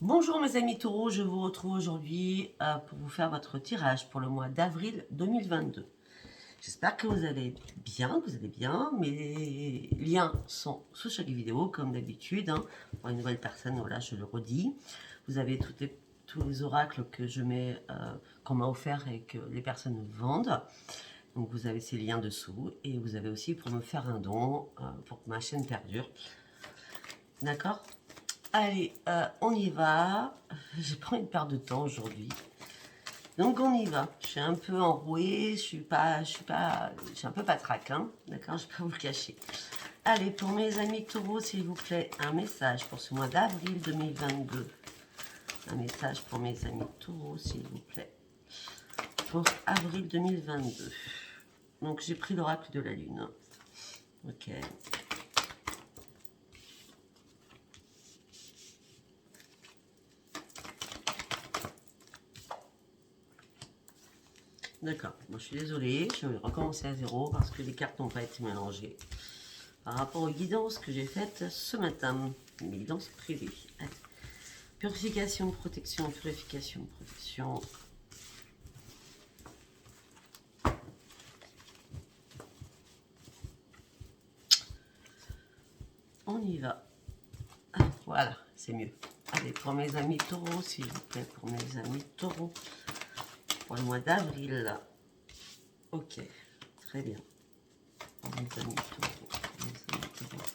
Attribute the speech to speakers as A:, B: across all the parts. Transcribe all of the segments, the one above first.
A: Bonjour mes amis taureaux, je vous retrouve aujourd'hui pour vous faire votre tirage pour le mois d'avril 2022. J'espère que vous allez bien, Mes liens sont sous chaque vidéo comme d'habitude. Pour une nouvelle personne, voilà, je le redis. Vous avez tous les oracles que je mets, qu'on m'a offert et que les personnes vendent. Donc vous avez ces liens dessous et vous avez aussi pour me faire un don pour que ma chaîne perdure. D'accord? Allez, on y va. J'ai pas envie de perdre de temps aujourd'hui. Donc on y va. Je suis un peu enrouée, je suis un peu patraque, hein. D'accord, je vais pas vous le cacher. Allez, pour mes amis taureaux, s'il vous plaît, un message pour ce mois d'avril 2022. Un message pour mes amis taureaux, s'il vous plaît. Pour avril 2022. Donc j'ai pris l'oracle de la lune. Ok. D'accord, moi je suis désolée, je vais recommencer à zéro parce que les cartes n'ont pas été mélangées par rapport aux guidances que j'ai faites ce matin, une guidance privée. Allez. Purification, protection, purification, protection. On y va. Ah, voilà, c'est mieux. Allez, pour mes amis taureaux, s'il vous plaît, pour mes amis taureaux, pour le mois d'avril. Ok, très bien. Pour mes amis taureaux,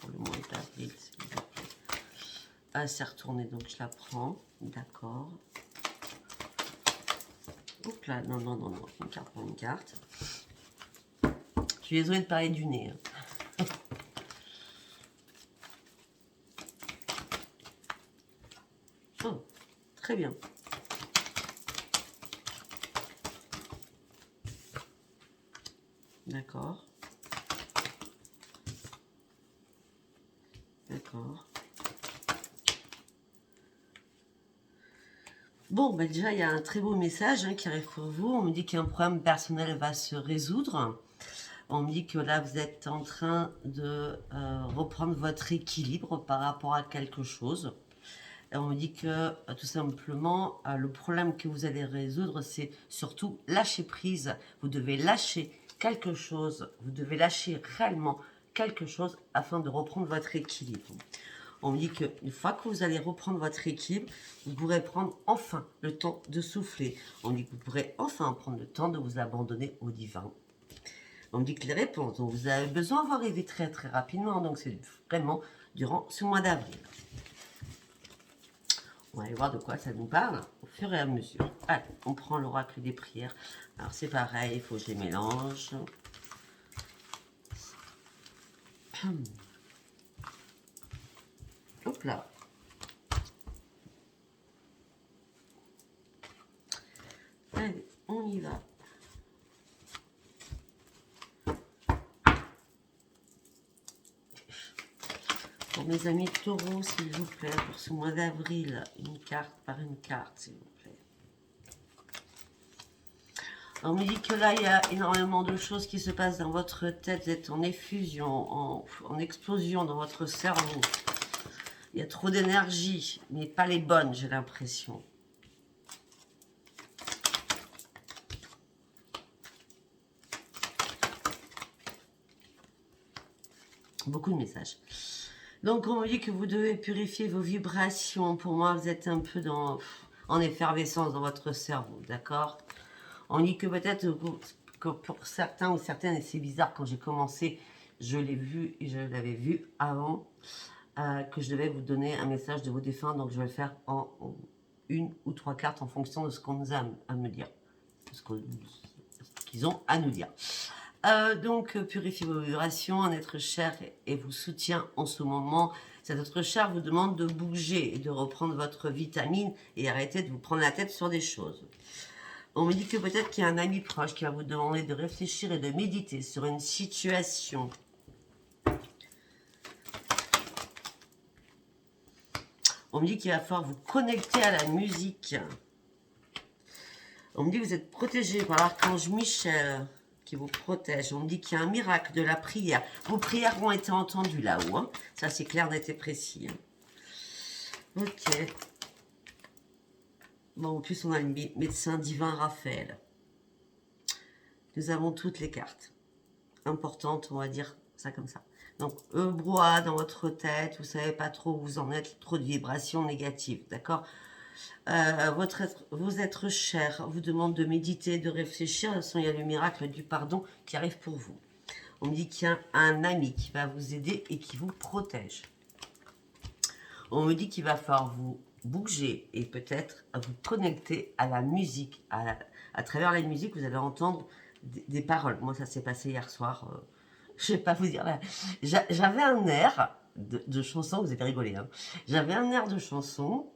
A: pour le mois d'avril, s'il vous plaît. Ah, c'est retourné, donc je la prends. D'accord. Oups là, non, une carte pour une carte. Je suis désolée de parler du nez. Oh, très bien. D'accord. D'accord. Bon, bah déjà, il y a un très beau message qui arrive pour vous. On me dit qu'un problème personnel va se résoudre. On me dit que là, vous êtes en train de reprendre votre équilibre par rapport à quelque chose. Et on me dit que tout simplement, le problème que vous allez résoudre, c'est surtout lâcher prise. Vous devez lâcher quelque chose. Vous devez lâcher réellement quelque chose afin de reprendre votre équilibre. On me dit qu'une fois que vous allez reprendre votre équilibre, vous pourrez prendre enfin le temps de souffler. On me dit que vous pourrez enfin prendre le temps de vous abandonner au divin. On me dit que les réponses dont vous avez besoin vont arriver très très rapidement. Donc c'est vraiment durant ce mois d'avril. On va aller voir de quoi ça nous parle au fur et à mesure. Allez, on prend l'oracle des prières. Alors c'est pareil, il faut que je les mélange. Hop là. Allez, on y va. Pour mes amis taureaux, s'il vous plaît, pour ce mois d'avril, une carte par une carte, s'il vous plaît. On me dit que là, il y a énormément de choses qui se passent dans votre tête. Vous êtes en effusion, en explosion dans votre cerveau. Il y a trop d'énergie, mais pas les bonnes, j'ai l'impression. Beaucoup de messages. Donc, on me dit que vous devez purifier vos vibrations. Pour moi, vous êtes un peu en effervescence dans votre cerveau, d'accord? On dit que peut-être que pour certains ou certaines, et c'est bizarre, quand j'ai commencé, je l'ai vu et je l'avais vu avant, que je devais vous donner un message de vos défunts. Donc, je vais le faire en une ou trois cartes en fonction de ce qu'on nous a à me dire. Ce qu'ils ont à nous dire. Donc, purifiez vos vibrations, un être cher et vous soutient en ce moment. Cet être cher vous demande de bouger et de reprendre votre vitamine et arrêter de vous prendre la tête sur des choses. On me dit que peut-être qu'il y a un ami proche qui va vous demander de réfléchir et de méditer sur une situation. On me dit qu'il va falloir vous connecter à la musique. On me dit que vous êtes protégé par l'archange Michel qui vous protège. On me dit qu'il y a un miracle de la prière. Vos prières ont été entendues là-haut. Ça, c'est clair, net et précis. Ok. Bon, en plus, on a le médecin divin Raphaël. Nous avons toutes les cartes importantes, on va dire ça comme ça. Donc, brouhaha dans votre tête, vous savez pas trop où vous en êtes, trop de vibrations négatives, d'accord. Vos êtres chers vous demandent de méditer, de réfléchir. De toute façon, il y a le miracle du pardon qui arrive pour vous. On me dit qu'il y a un ami qui va vous aider et qui vous protège. On me dit qu'il va falloir vous bouger et peut-être vous connecter à la musique. À travers la musique, vous allez entendre des paroles. Moi, ça s'est passé hier soir. Je ne vais pas vous dire là. J'avais un air de chanson, vous allez rigoler. Hein. J'avais un air de chanson.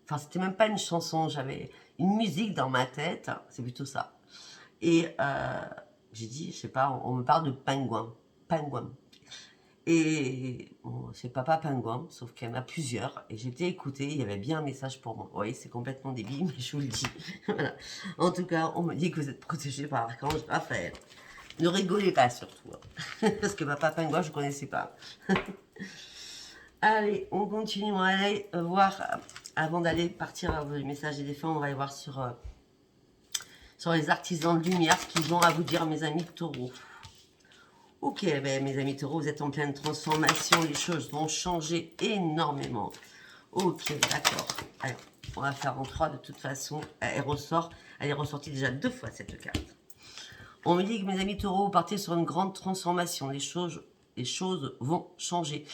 A: Enfin, c'était même pas une chanson, j'avais une musique dans ma tête. C'est plutôt ça. Et j'ai dit, je sais pas, on me parle de pingouin. Pingouin. Et bon, c'est Papa Pingouin, sauf qu'il y en a plusieurs. Et j'étais écoutée, il y avait bien un message pour moi. Oui, c'est complètement débile, mais je vous le dis. Voilà. En tout cas, on me dit que vous êtes protégé par Archange Raphaël. Ne rigolez pas surtout. Hein. Parce que Papa Pingouin, je ne connaissais pas. Allez, on continue. On va aller voir, avant d'aller partir à vos messages et défunts, on va aller voir sur les artisans de lumière ce qu'ils ont à vous dire, mes amis taureaux. Ok, ben, mes amis taureaux, vous êtes en pleine transformation, les choses vont changer énormément. Ok, d'accord. Alors, on va faire en 3 de toute façon. Elle est ressortie déjà 2 fois cette carte. On me dit que mes amis taureaux, vous partez sur une grande transformation. Les choses vont changer.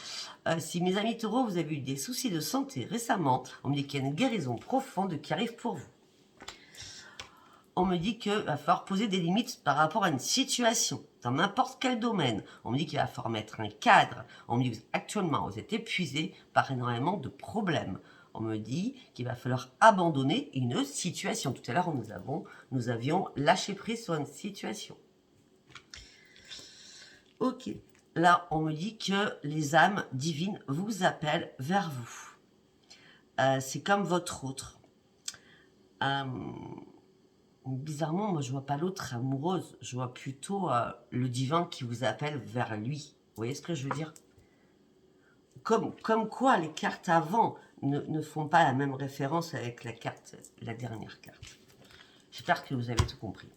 A: Si mes amis taureaux, vous avez eu des soucis de santé récemment, on me dit qu'il y a une guérison profonde qui arrive pour vous. On me dit qu'il va falloir poser des limites par rapport à une situation, dans n'importe quel domaine. On me dit qu'il va falloir mettre un cadre. On me dit que actuellement, vous êtes épuisé par énormément de problèmes. On me dit qu'il va falloir abandonner une situation. Tout à l'heure, nous avions lâché prise sur une situation. Ok. Là, on me dit que les âmes divines vous appellent vers vous. C'est comme votre autre. Bizarrement, moi, je vois pas l'autre amoureuse. Je vois plutôt le divin qui vous appelle vers lui. Vous voyez ce que je veux dire? Comme quoi, les cartes avant ne font pas la même référence avec la dernière carte. J'espère que vous avez tout compris.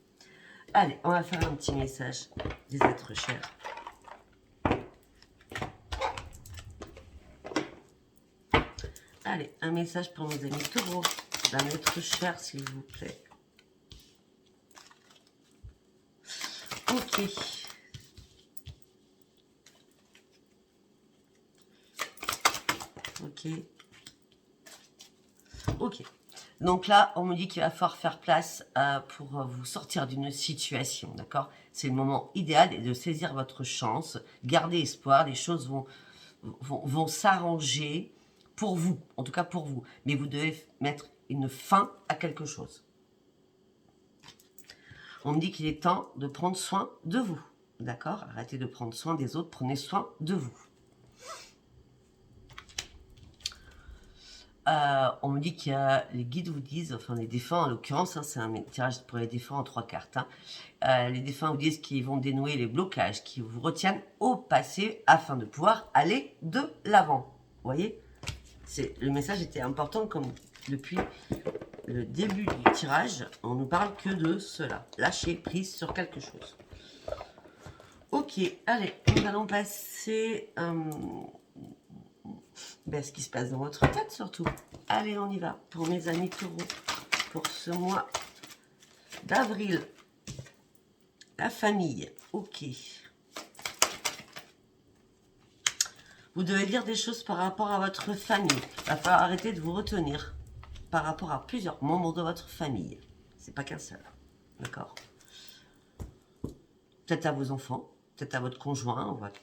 A: Allez, on va faire un petit message des êtres chers. Allez, un message pour mes amis taureaux, d'un être cher, s'il vous plaît. Ok. Ok. Ok. Donc là, on me dit qu'il va falloir faire place pour vous sortir d'une situation, d'accord? C'est le moment idéal de saisir votre chance, garder espoir, les choses vont s'arranger pour vous, en tout cas pour vous. Mais vous devez mettre une fin à quelque chose. On me dit qu'il est temps de prendre soin de vous, d'accord? Arrêtez de prendre soin des autres, prenez soin de vous. On me dit qu'il y a, les guides vous disent, enfin les défunts en l'occurrence, hein, c'est un tirage pour les défunts en 3 cartes. Hein. Les défunts vous disent qu'ils vont dénouer les blocages qui vous retiennent au passé afin de pouvoir aller de l'avant. Vous voyez, le message était important comme depuis le début du tirage, on ne parle que de cela. Lâcher prise sur quelque chose. Ok, allez, nous allons passer ce qui se passe dans votre tête surtout. Allez, on y va pour mes amis taureaux pour ce mois d'avril. La famille, ok. Vous devez dire des choses par rapport à votre famille. Il va falloir arrêter de vous retenir par rapport à plusieurs membres de votre famille. C'est pas qu'un seul, d'accord? Peut-être à vos enfants, peut-être à votre conjoint, votre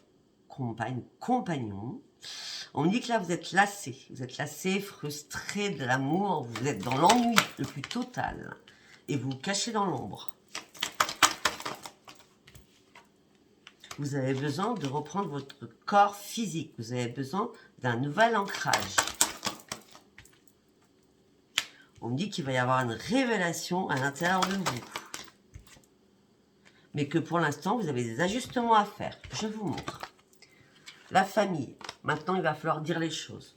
A: compagnon. On me dit que là, vous êtes lassé, frustré de l'amour, vous êtes dans l'ennui le plus total et vous vous cachez dans l'ombre. Vous avez besoin de reprendre votre corps physique, vous avez besoin d'un nouvel ancrage. On me dit qu'il va y avoir une révélation à l'intérieur de vous. Mais que pour l'instant, vous avez des ajustements à faire. Je vous montre. La famille. Maintenant, il va falloir dire les choses.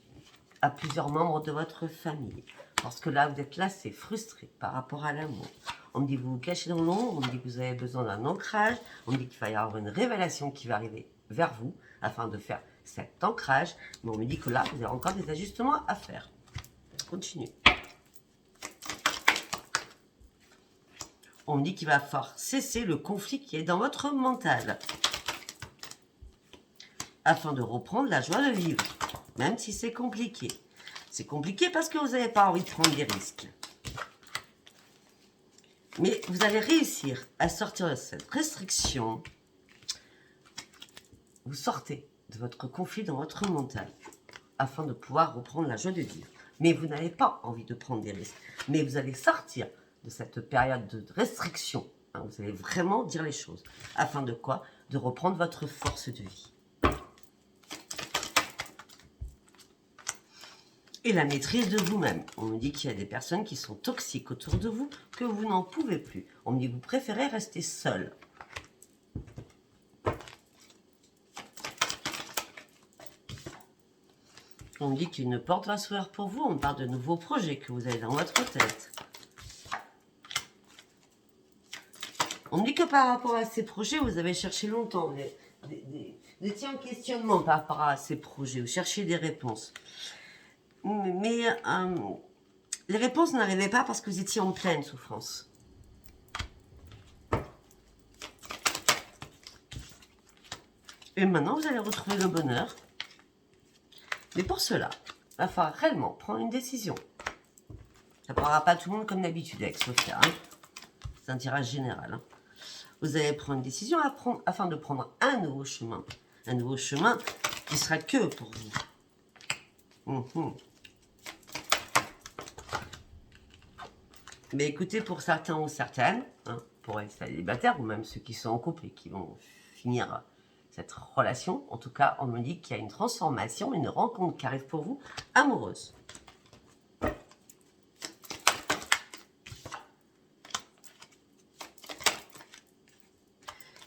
A: à plusieurs membres de votre famille. Parce que là, vous êtes lassé, frustré par rapport à l'amour. On me dit que vous vous cachez dans l'ombre, on me dit que vous avez besoin d'un ancrage, on me dit qu'il va y avoir une révélation qui va arriver vers vous afin de faire cet ancrage. Mais on me dit que là, vous avez encore des ajustements à faire. Continue. On me dit qu'il va falloir cesser le conflit qui est dans votre mental afin de reprendre la joie de vivre, même si c'est compliqué. C'est compliqué parce que vous n'avez pas envie de prendre des risques. Mais vous allez réussir à sortir de cette restriction. Vous sortez de votre conflit dans votre mental afin de pouvoir reprendre la joie de vivre. Mais vous n'avez pas envie de prendre des risques. Mais vous allez sortir de cette période de restriction. Vous allez vraiment dire les choses. Afin de quoi? De reprendre votre force de vie. Et la maîtrise de vous-même. On me dit qu'il y a des personnes qui sont toxiques autour de vous, que vous n'en pouvez plus. On me dit que vous préférez rester seul. On me dit qu'une porte va s'ouvrir pour vous. On me parle de nouveaux projets que vous avez dans votre tête. On me dit que par rapport à ces projets, vous avez cherché longtemps. Vous étiez en questionnement par rapport à ces projets. Vous cherchiez des réponses. Mais les réponses n'arrivaient pas parce que vous étiez en pleine souffrance. Et maintenant, vous allez retrouver le bonheur. Mais pour cela, il va falloir réellement prendre une décision. Ça ne parlera pas tout le monde comme d'habitude avec Sophia. C'est un tirage général. Vous allez prendre une décision afin de prendre un nouveau chemin. Un nouveau chemin qui sera que pour vous. Mais écoutez, pour certains ou certaines, pour les célibataires ou même ceux qui sont en couple et qui vont finir cette relation, en tout cas, on me dit qu'il y a une transformation, une rencontre qui arrive pour vous, amoureuse.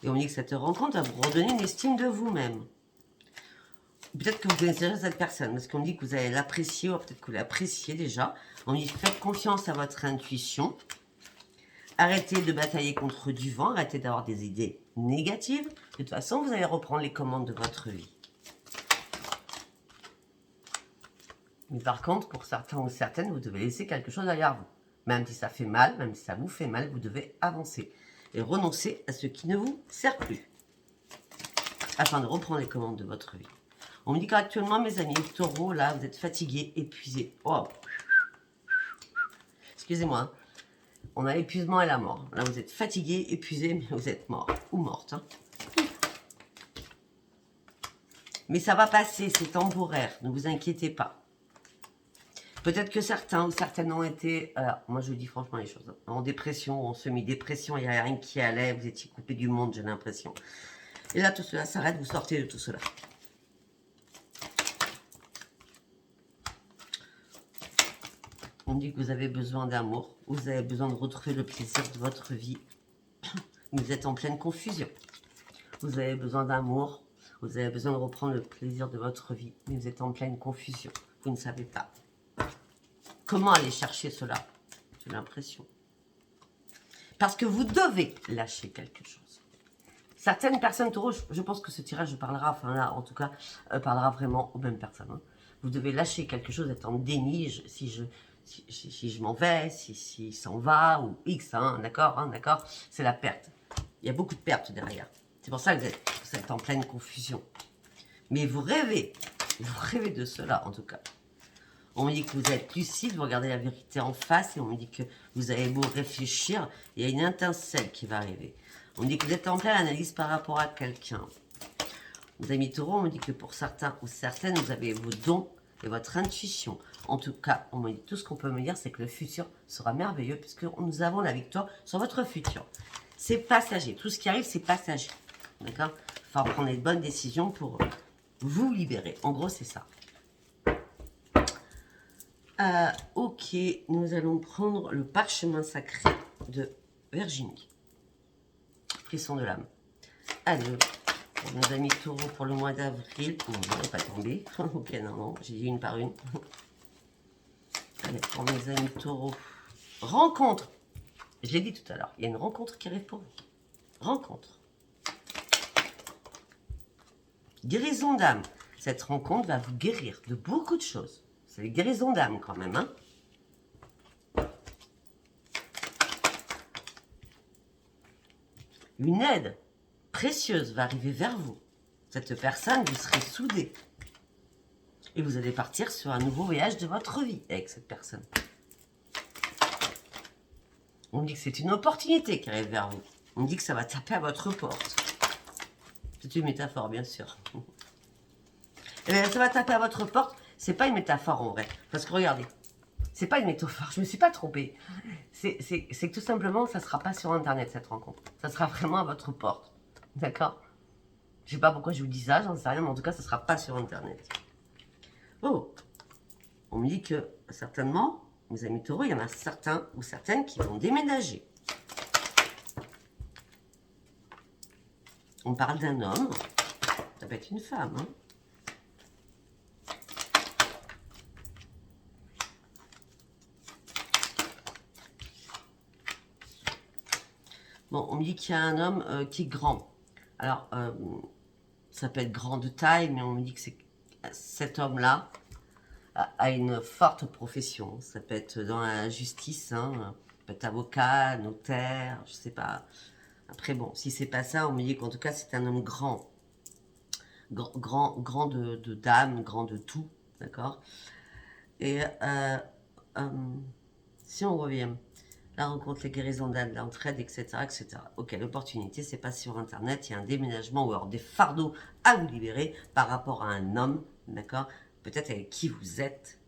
A: Et on me dit que cette rencontre va vous redonner une estime de vous-même. Peut-être que vous connaissez déjà cette personne, parce qu'on me dit que vous allez l'apprécier, ou peut-être que vous l'appréciez déjà. On me dit faites confiance à votre intuition. Arrêtez de batailler contre du vent, arrêtez d'avoir des idées négatives. De toute façon, vous allez reprendre les commandes de votre vie. Mais par contre, pour certains ou certaines, vous devez laisser quelque chose derrière vous. Même si ça fait mal, même si ça vous fait mal, vous devez avancer. Et renoncer à ce qui ne vous sert plus. Afin de reprendre les commandes de votre vie. On me dit qu'actuellement, mes amis, taureaux, là, vous êtes fatigués, épuisés. Oh. Excusez-moi. On a l'épuisement et la mort. Là, vous êtes fatigués, épuisés, mais vous êtes mort ou morte. Mais ça va passer, c'est temporaire. Ne vous inquiétez pas. Peut-être que certains ou certaines ont été, moi je vous dis franchement les choses, en dépression, en semi-dépression, il n'y a rien qui allait, vous étiez coupé du monde, j'ai l'impression. Et là, tout cela s'arrête, vous sortez de tout cela. On dit que vous avez besoin d'amour, vous avez besoin de retrouver le plaisir de votre vie. Vous êtes en pleine confusion. Vous avez besoin d'amour, vous avez besoin de reprendre le plaisir de votre vie, mais vous êtes en pleine confusion. Vous ne savez pas comment aller chercher cela. J'ai l'impression. Parce que vous devez lâcher quelque chose. Certaines personnes taureaux, je pense que ce tirage parlera, enfin là en tout cas, parlera vraiment aux mêmes personnes. Vous devez lâcher quelque chose, être en déni, si je m'en vais, si s'en va, ou X, d'accord, c'est la perte. Il y a beaucoup de pertes derrière. C'est pour ça que vous êtes en pleine confusion. Mais vous rêvez de cela en tout cas. On me dit que vous êtes lucide, vous regardez la vérité en face et on me dit que vous avez beau réfléchir, il y a une étincelle qui va arriver. On me dit que vous êtes en pleine analyse par rapport à quelqu'un. Mes amis taureaux, on me dit que pour certains ou certaines, vous avez vos dons et votre intuition. En tout cas, on me dit, tout ce qu'on peut me dire, c'est que le futur sera merveilleux puisque nous avons la victoire sur votre futur. C'est passager. Tout ce qui arrive, c'est passager. D'accord? Il faut prendre les bonnes décisions pour vous libérer. En gros, c'est ça. Ok, nous allons prendre le parchemin sacré de Virginie. Frisson de l'âme. Allez, pour nos amis taureaux pour le mois d'avril. Non, elle n'est pas tombée. Ok, non, j'ai dit une par une. Allez, pour mes amis taureaux. Rencontre. Je l'ai dit tout à l'heure, il y a une rencontre qui arrive pour vous. Rencontre. Guérison d'âme. Cette rencontre va vous guérir de beaucoup de choses. C'est une guérison d'âme quand même, hein. Une aide précieuse va arriver vers vous. Cette personne, vous serez soudés. Et vous allez partir sur un nouveau voyage de votre vie avec cette personne. On me dit que c'est une opportunité qui arrive vers vous. On me dit que ça va taper à votre porte. C'est une métaphore, bien sûr. Et bien, ça va taper à votre porte. C'est pas une métaphore en vrai. Parce que regardez, c'est pas une métaphore. Je me suis pas trompée. C'est que tout simplement, ça sera pas sur Internet cette rencontre. Ça sera vraiment à votre porte. D'accord? Je sais pas pourquoi je vous dis ça, j'en sais rien, mais en tout cas, ça sera pas sur Internet. Oh, on me dit que certainement, mes amis taureaux, il y en a certains ou certaines qui vont déménager. On parle d'un homme, ça peut être une femme, hein. Bon, on me dit qu'il y a un homme qui est grand. Alors, ça peut être grand de taille, mais on me dit que cet homme-là a une forte profession. Ça peut être dans la justice, hein. Ça peut être avocat, notaire, je sais pas. Après, bon, si c'est pas ça, on me dit qu'en tout cas, c'est un homme grand. Grand de dame, grand de tout, d'accord? Et si on revient... La rencontre, les guérisons d'âme, l'entraide, etc., etc. Ok, l'opportunité, c'est pas sur Internet, il y a un déménagement ou alors des fardeaux à vous libérer par rapport à un homme, d'accord? Peut-être avec qui vous êtes,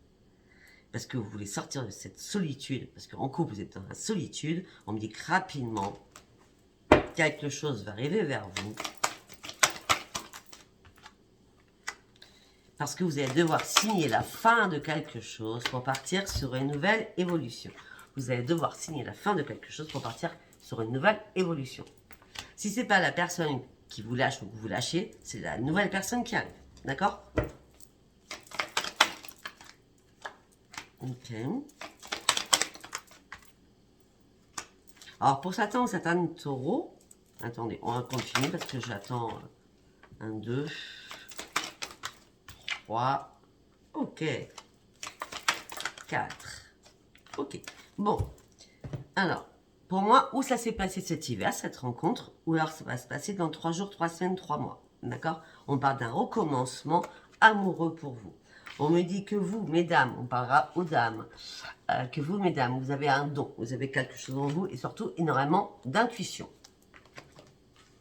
A: parce que vous voulez sortir de cette solitude, parce qu'en couple, vous êtes dans la solitude. On me dit que rapidement, quelque chose va arriver vers vous, parce que vous allez devoir signer la fin de quelque chose pour partir sur une nouvelle évolution. Vous allez devoir signer la fin de quelque chose pour partir sur une nouvelle évolution. Si ce n'est pas la personne qui vous lâche ou que vous lâchez, c'est la nouvelle personne qui arrive. D'accord? Ok. Alors, pour certains ou certaines taureaux, attendez, on va continuer parce que j'attends 1, 2, 3, ok, 4, ok. Bon, alors, pour moi, où ça s'est passé cet hiver, cette rencontre, ou alors ça va se passer dans 3 jours, 3 semaines, 3 mois, d'accord? On parle d'un recommencement amoureux pour vous. On me dit que vous, mesdames, on parlera aux dames, que vous, mesdames, vous avez un don, vous avez quelque chose en vous, et surtout énormément d'intuition.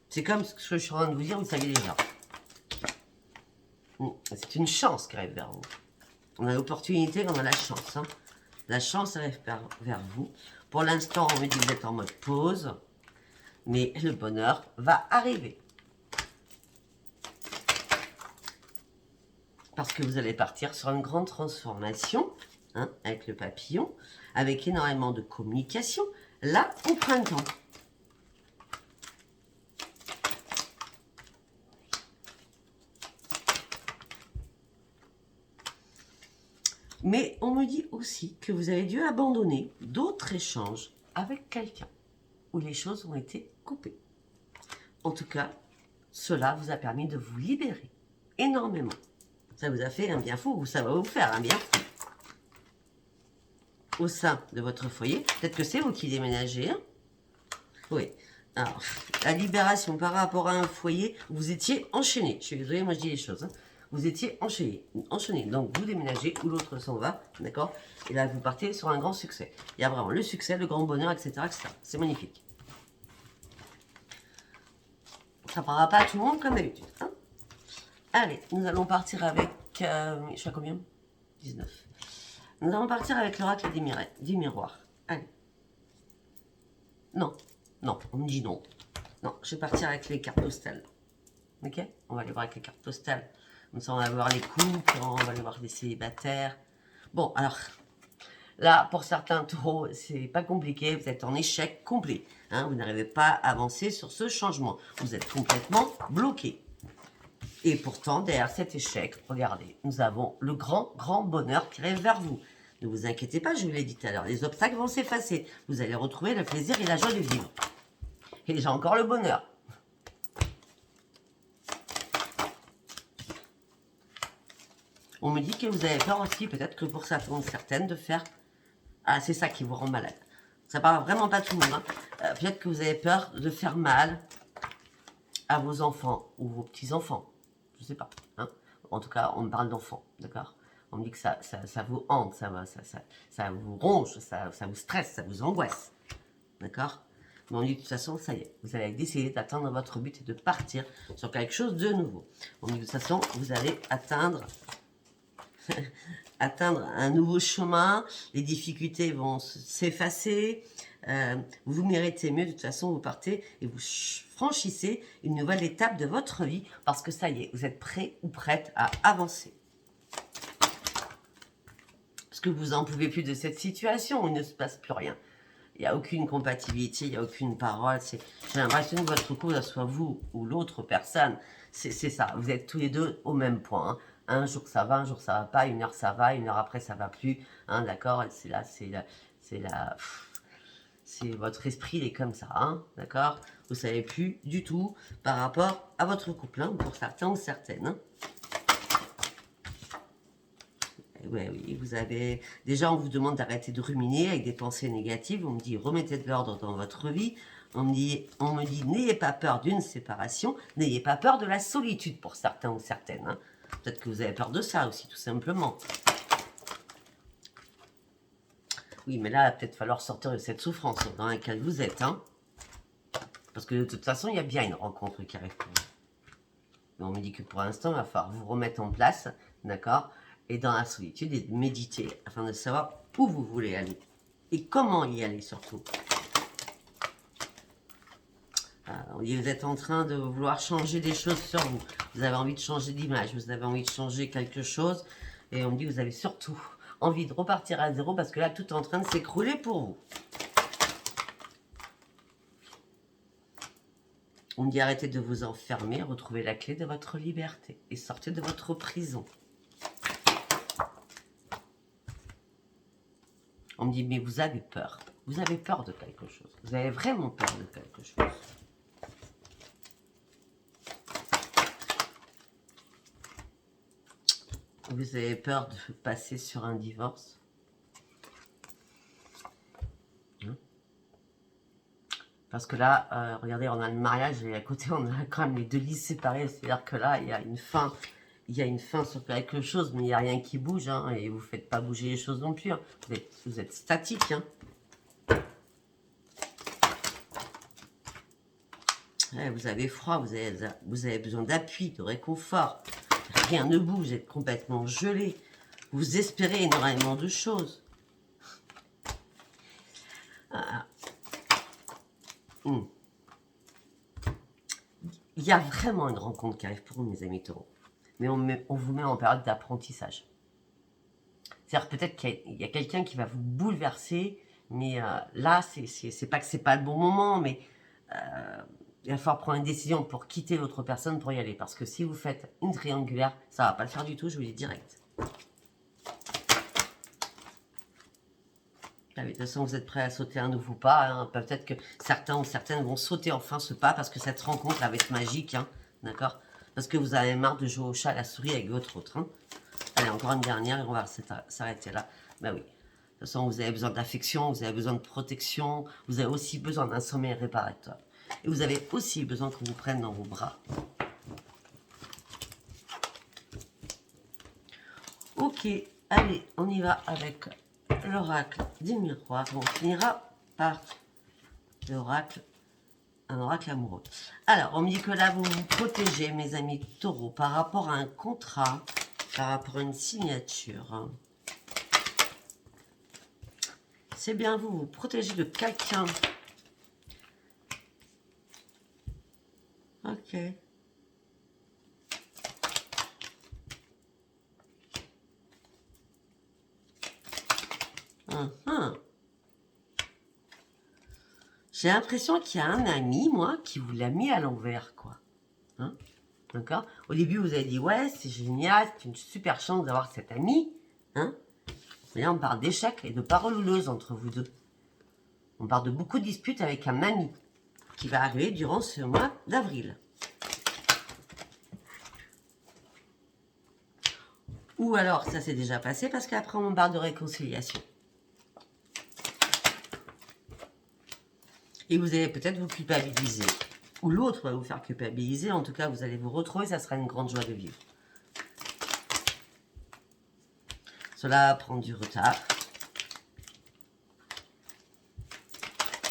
A: C'est comme ce que je suis en train de vous dire, vous le savez déjà. C'est une chance qui arrive vers vous. On a l'opportunité, on a la chance, hein. La chance arrive vers vous. Pour l'instant, on me dit que vous êtes en mode pause. Mais le bonheur va arriver. Parce que vous allez partir sur une grande transformation, hein, avec le papillon, avec énormément de communication, là, au printemps. Mais on me dit aussi que vous avez dû abandonner d'autres échanges avec quelqu'un où les choses ont été coupées. En tout cas, cela vous a permis de vous libérer énormément. Ça vous a fait un bien fou, ou ça va vous faire un bien fou. Au sein de votre foyer, peut-être que c'est vous qui déménagez, hein? Oui. Alors, la libération par rapport à un foyer, vous étiez enchaîné. Je suis désolée, moi je dis les choses, hein. Vous étiez enchaîné. Donc, vous déménagez ou l'autre s'en va, d'accord? Et là, vous partez sur un grand succès. Il y a vraiment le succès, le grand bonheur, etc. etc. C'est magnifique. Ça ne parlera pas à tout le monde comme d'habitude, hein? Allez, nous allons partir avec... je suis à combien? 19. Nous allons partir avec l'oracle des miroirs. Allez. Non, on me dit non. Non, je vais partir avec les cartes postales. Ok? On va aller voir avec les cartes postales. Comme ça, on va voir les couples, on va aller voir les célibataires. Bon, alors, là, pour certains taureaux, c'est pas compliqué. Vous êtes en échec complet, hein, vous n'arrivez pas à avancer sur ce changement. Vous êtes complètement bloqué. Et pourtant, derrière cet échec, regardez, nous avons le grand bonheur qui arrive vers vous. Ne vous inquiétez pas, je vous l'ai dit tout à l'heure. Les obstacles vont s'effacer. Vous allez retrouver le plaisir et la joie de vivre. Et j'ai encore le bonheur. On me dit que vous avez peur aussi, peut-être que pour certains ou certaines, de faire... Ah, c'est ça qui vous rend malade. Ça parle vraiment pas tout le monde. Hein. Peut-être que vous avez peur de faire mal à vos enfants ou vos petits-enfants. Je sais pas. Hein. En tout cas, on me parle d'enfants, d'accord? On me dit que ça vous hante, ça vous ronge, ça vous stresse, ça vous angoisse. D'accord? Mais on dit de toute façon, ça y est, vous allez décider d'atteindre votre but et de partir sur quelque chose de nouveau. On dit de toute façon, vous allez atteindre un nouveau chemin, les difficultés vont s'effacer, vous méritez mieux, de toute façon, vous partez et vous franchissez une nouvelle étape de votre vie parce que ça y est, vous êtes prêt ou prête à avancer. Parce que vous n'en pouvez plus de cette situation où il ne se passe plus rien. Il n'y a aucune compatibilité, il n'y a aucune parole. J'ai l'impression que votre couple, soit vous ou l'autre personne, c'est ça. Vous êtes tous les deux au même point. Hein. Un jour ça va, un jour ça va pas, une heure ça va, une heure après ça va plus. Hein, d'accord? C'est votre esprit, il est comme ça. Hein, d'accord? Vous savez plus du tout par rapport à votre couple, hein, pour certains ou certaines. Hein. Ouais, oui, vous avez... Déjà, on vous demande d'arrêter de ruminer avec des pensées négatives. On me dit, remettez de l'ordre dans votre vie. On me dit, n'ayez pas peur d'une séparation. N'ayez pas peur de la solitude pour certains ou certaines. Hein. Peut-être que vous avez peur de ça aussi, tout simplement. Oui, mais là, il va peut-être falloir sortir de cette souffrance dans laquelle vous êtes. Hein. Parce que de toute façon, il y a bien une rencontre qui arrive pour vous. Mais on me dit que pour l'instant, il va falloir vous remettre en place, d'accord? Et dans la solitude, et de méditer, afin de savoir où vous voulez aller. Et comment y aller, surtout. On dit vous êtes en train de vouloir changer des choses sur vous. Vous avez envie de changer d'image, vous avez envie de changer quelque chose. Et on me dit que vous avez surtout envie de repartir à zéro parce que là, tout est en train de s'écrouler pour vous. On me dit arrêtez de vous enfermer, retrouvez la clé de votre liberté et sortez de votre prison. On me dit mais vous avez peur. Vous avez peur de quelque chose. Vous avez vraiment peur de quelque chose. Vous avez peur de passer sur un divorce. Hein? Parce que là, regardez, on a le mariage et à côté, on a quand même les deux lits séparés. C'est-à-dire que là, il y a une fin. Il y a une fin sur quelque chose, mais il n'y a rien qui bouge. Hein, et vous ne faites pas bouger les choses non plus. Hein. Vous êtes statique. Hein. Ouais, vous avez froid, vous avez besoin d'appui, de réconfort. Rien ne bouge, vous êtes complètement gelé. Vous espérez énormément de choses. Il y a vraiment une rencontre qui arrive pour vous, mes amis taureaux. Mais on vous met en période d'apprentissage. C'est-à-dire peut-être qu'il y a quelqu'un qui va vous bouleverser, mais là, c'est pas que c'est pas le bon moment, mais il va falloir prendre une décision pour quitter l'autre personne pour y aller. Parce que si vous faites une triangulaire, ça va pas le faire du tout, je vous le dis direct. Ah, de toute façon, vous êtes prêts à sauter un nouveau pas. Hein. Peut-être que certains ou certaines vont sauter enfin ce pas parce que cette rencontre va être magique. Hein. D'accord? Parce que vous avez marre de jouer au chat à la souris avec votre autre. Hein. Allez, encore une dernière et on va s'arrêter là. Ben oui. De toute façon, vous avez besoin d'affection, vous avez besoin de protection, vous avez aussi besoin d'un sommeil réparateur. Et vous avez aussi besoin qu'on vous prenne dans vos bras. Ok, allez, on y va avec l'oracle des miroirs. On finira par l'oracle, un oracle amoureux. Alors, on me dit que là, vous vous protégez, mes amis taureaux, par rapport à un contrat, par rapport à une signature. C'est bien vous, vous protégez de quelqu'un. Ok. J'ai l'impression qu'il y a un ami, moi, qui vous l'a mis à l'envers, quoi. Hein? D'accord? Au début, vous avez dit, ouais, c'est génial, c'est une super chance d'avoir cet ami. Hein? Mais là, on parle d'échecs et de paroles houleuses entre vous deux. On parle de beaucoup de disputes avec un ami qui va arriver durant ce mois d'avril. Ou alors, ça s'est déjà passé parce qu'après, on parle de réconciliation. Et vous allez peut-être vous culpabiliser. Ou l'autre va vous faire culpabiliser. En tout cas, vous allez vous retrouver. Ça sera une grande joie de vivre. Cela prend du retard.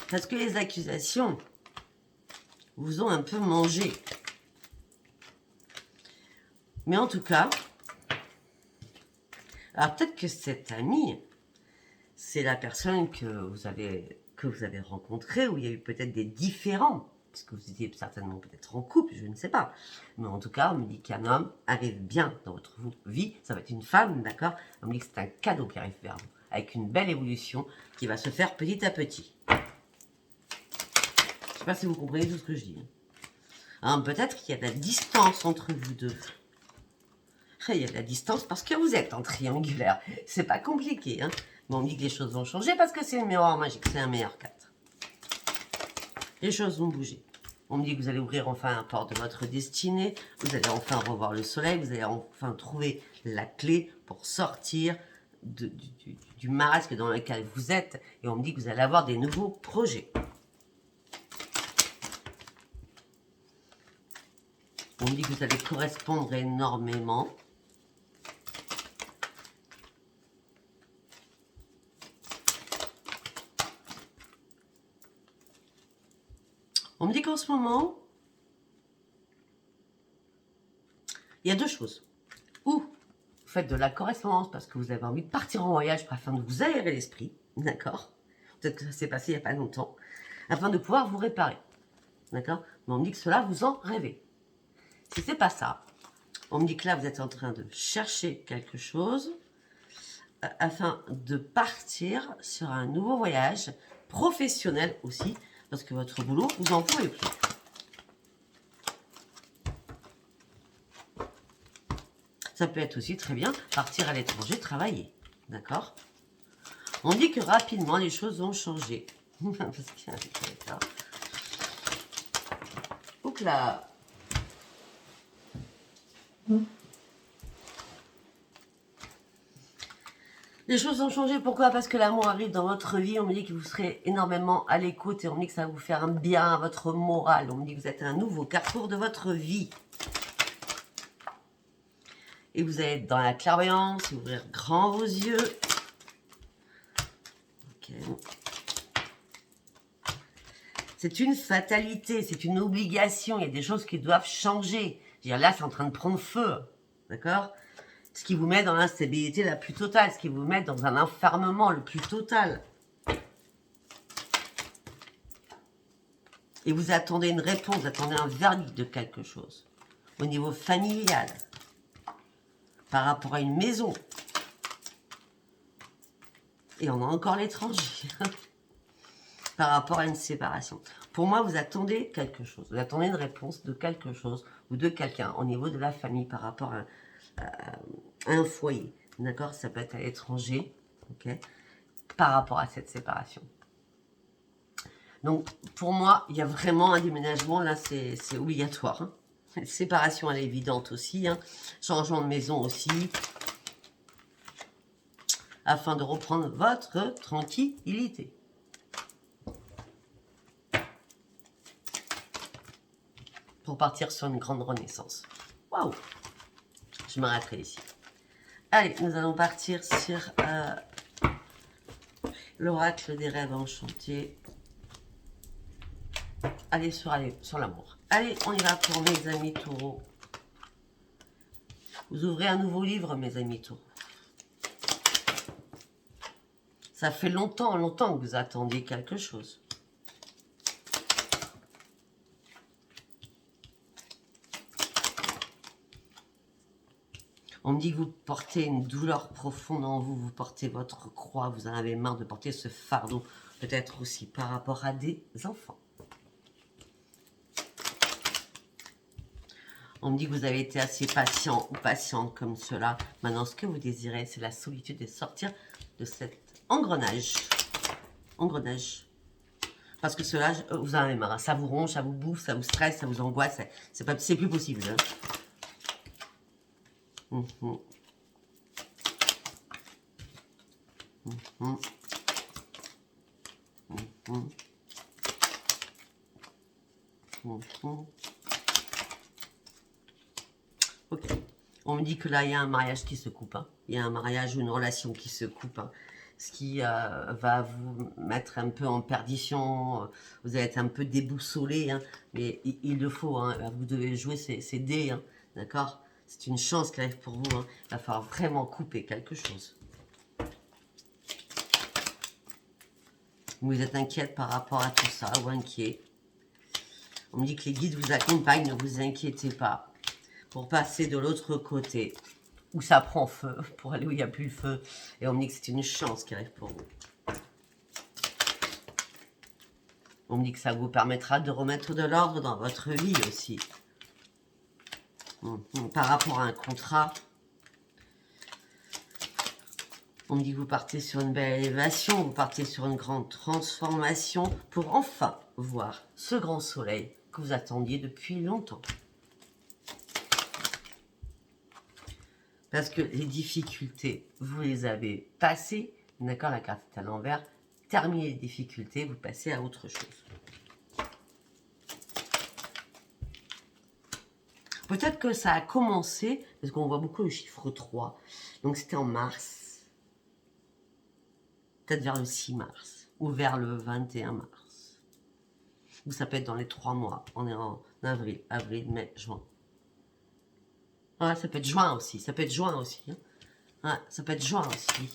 A: Parce que les accusations vous ont un peu mangé. Mais en tout cas, alors peut-être que cet ami, c'est la personne que vous avez rencontrée, où il y a eu peut-être des différends, parce que vous étiez certainement peut-être en couple, je ne sais pas. Mais en tout cas, on me dit qu'un homme arrive bien dans votre vie, ça va être une femme, d'accord? On me dit que c'est un cadeau qui arrive vers vous, avec une belle évolution qui va se faire petit à petit. Je ne sais pas si vous comprenez tout ce que je dis. Alors, peut-être qu'il y a de la distance entre vous deux. Il y a de la distance parce que vous êtes en triangulaire. C'est pas compliqué, hein. Mais on me dit que les choses vont changer parce que c'est le miroir magique, c'est un meilleur 4. Les choses vont bouger. On me dit que vous allez ouvrir enfin un port de votre destinée, vous allez enfin revoir le soleil, vous allez enfin trouver la clé pour sortir du marasme dans lequel vous êtes. Et on me dit que vous allez avoir des nouveaux projets. On me dit que vous allez correspondre énormément. On me dit qu'en ce moment, il y a deux choses. Ou vous faites de la correspondance parce que vous avez envie de partir en voyage afin de vous aérer l'esprit, d'accord? Peut-être que ça s'est passé il n'y a pas longtemps, afin de pouvoir vous réparer, d'accord? Mais on me dit que cela, vous en rêvez. Si c'est pas ça, on me dit que là, vous êtes en train de chercher quelque chose afin de partir sur un nouveau voyage professionnel aussi, parce que votre boulot, vous en pouvez plus. Ça peut être aussi très bien partir à l'étranger, travailler. D'accord? On dit que rapidement, les choses vont changer. Parce qu'il y a un décalage. Oups là. Les choses vont changer, pourquoi? Parce que l'amour arrive dans votre vie, on me dit que vous serez énormément à l'écoute et on me dit que ça va vous faire un bien à votre morale. On me dit que vous êtes à un nouveau carrefour de votre vie. Et vous allez être dans la clairvoyance, ouvrir grand vos yeux. Ok. C'est une fatalité, c'est une obligation, il y a des choses qui doivent changer. Je veux dire, là, c'est en train de prendre feu, d'accord? Ce qui vous met dans l'instabilité la plus totale, ce qui vous met dans un enfermement le plus total. Et vous attendez une réponse, vous attendez un verdict de quelque chose. Au niveau familial, par rapport à une maison. Et on a encore l'étranger. Par rapport à une séparation. Pour moi, vous attendez quelque chose. Vous attendez une réponse de quelque chose ou de quelqu'un au niveau de la famille par rapport à un foyer. D'accord? Ça peut être à l'étranger. Ok? Par rapport à cette séparation. Donc, pour moi, il y a vraiment un déménagement. Là, c'est obligatoire. Hein. Séparation, elle est évidente aussi. Hein. Changement de maison aussi. Afin de reprendre votre tranquillité. Pour partir sur une grande renaissance. Waouh! Je m'arrêterai ici. Allez, nous allons partir sur l'oracle des rêves enchantés. Allez sur l'amour. Allez, on y va pour mes amis taureaux. Vous ouvrez un nouveau livre, mes amis taureaux. Ça fait longtemps que vous attendiez quelque chose. On me dit que vous portez une douleur profonde en vous, vous portez votre croix, vous en avez marre de porter ce fardeau, peut-être aussi par rapport à des enfants. On me dit que vous avez été assez patient ou patiente comme cela. Maintenant, ce que vous désirez, c'est la solitude et sortir de cet engrenage. Engrenage. Parce que cela, vous en avez marre. Ça vous ronge, ça vous bouffe, ça vous stresse, ça vous angoisse. C'est plus possible. Hein. Ok. On me dit que là, il y a un mariage qui se coupe. Hein. Il y a un mariage ou une relation qui se coupe. Hein. Ce qui va vous mettre un peu en perdition. Vous allez être un peu déboussolé. Hein. Mais il le faut. Hein. Vous devez jouer ces dés. Hein. D'accord? C'est une chance qui arrive pour vous. Hein. Il va falloir vraiment couper quelque chose. Vous êtes inquiète par rapport à tout ça, ou inquiet. On me dit que les guides vous accompagnent, ne vous inquiétez pas. Pour passer de l'autre côté, où ça prend feu, pour aller où il n'y a plus le feu. Et on me dit que c'est une chance qui arrive pour vous. On me dit que ça vous permettra de remettre de l'ordre dans votre vie aussi. Par rapport à un contrat. On me dit que vous partez sur une belle élévation, vous partez sur une grande transformation pour enfin voir ce grand soleil que vous attendiez depuis longtemps. Parce que les difficultés, vous les avez passées. D'accord, la carte est à l'envers. Terminez les difficultés, vous passez à autre chose. Peut-être que ça a commencé, parce qu'on voit beaucoup le chiffre 3. Donc c'était en mars. Peut-être vers le 6 mars ou vers le 21 mars. Ou ça peut être dans les 3 mois. On est en avril, mai, juin. Ouais, ça peut être juin aussi. Ça peut être juin aussi. Hein. Ouais, ça peut être juin aussi.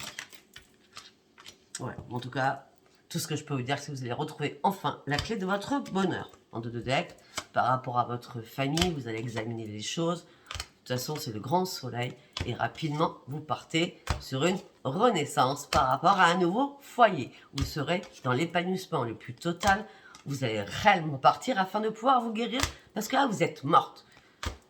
A: Ouais, en tout cas, tout ce que je peux vous dire, c'est que vous allez retrouver enfin la clé de votre bonheur. En deux decks, par rapport à votre famille, vous allez examiner les choses. De toute façon, c'est le grand soleil. Et rapidement, vous partez sur une renaissance par rapport à un nouveau foyer. Vous serez dans l'épanouissement le plus total. Vous allez réellement partir afin de pouvoir vous guérir. Parce que là, vous êtes morte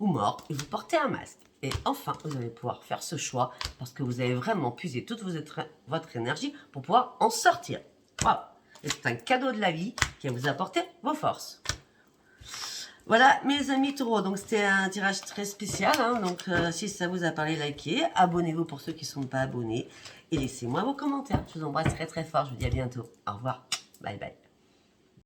A: ou mort et vous portez un masque. Et enfin, vous allez pouvoir faire ce choix parce que vous avez vraiment puisé toute votre énergie pour pouvoir en sortir. Voilà. Et c'est un cadeau de la vie qui va vous apporter vos forces. Voilà mes amis taureaux, donc c'était un tirage très spécial, hein, donc si ça vous a parlé, likez, abonnez-vous pour ceux qui ne sont pas abonnés et laissez-moi vos commentaires. Je vous embrasse très très fort, je vous dis à bientôt. Au revoir, bye bye.